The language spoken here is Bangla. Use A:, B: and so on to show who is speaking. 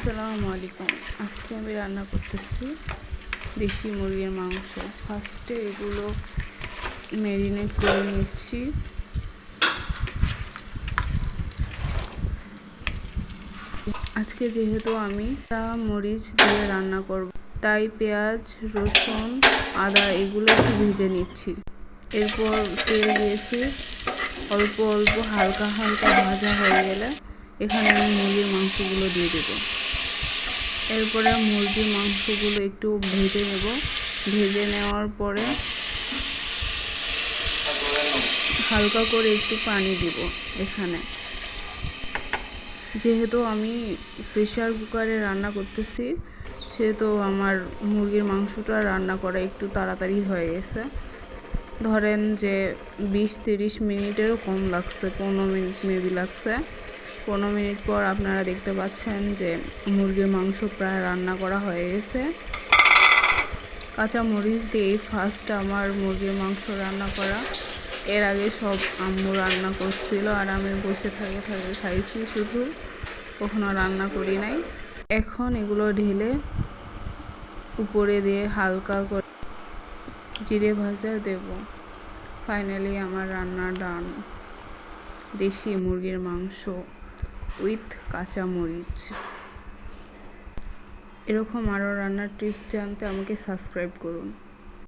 A: আসসালামু আলাইকুম। আজকে আমি রান্না করতেছি দেশি মুরগির মাংস। ফার্স্টে এগুলো ম্যারিনেট করে নিচ্ছি। আজকে যেহেতু আমি মরিচ দিয়ে রান্না করব, তাই পেঁয়াজ, রসুন, আদা এগুলো একটু ভেজে নিচ্ছি। এরপর তেল দিয়েছি, অল্প অল্প হালকা হালকা ভাজা হয়ে গেলে এখানে আমি মুরগির মাংসগুলো দিয়ে দেবো। এরপরে মুরগির মাংসগুলো একটু ভেজে নেব। ভেজে নেওয়ার পরে হালকা করে একটু পানি দিব। এখানে যেহেতু আমি প্রেসার কুকারে রান্না করতেছি, সেহেতু আমার মুরগির মাংসটা রান্না করা একটু তাড়াতাড়ি হয়ে গেছে। ধরেন যে 20-30 মিনিটেরও কম লাগছে, 15 মিনিট মেবি লাগছে। 15 মিনিট পর আপনারা দেখতে পাচ্ছেন যে মুরগির মাংস প্রায় রান্না করা হয়ে গেছে। কাঁচা মরিচ দিয়ে ফার্স্ট আমার মুরগির মাংস রান্না করা। এর আগে সব আম্মু রান্না করছিল আর আমি বসে থাকে খাইছি, শুধু কখনো রান্না করি নাই। এখন এগুলো ঢেলে উপরে দিয়ে হালকা করে জিরে ভাজা দেব। ফাইনালি আমার রান্না ডান, দেশি মুরগির মাংস উইথ কাঁচা মরিচ। এরকম আরও রান্নার টিপস জানতে আমাকে সাবস্ক্রাইব করুন।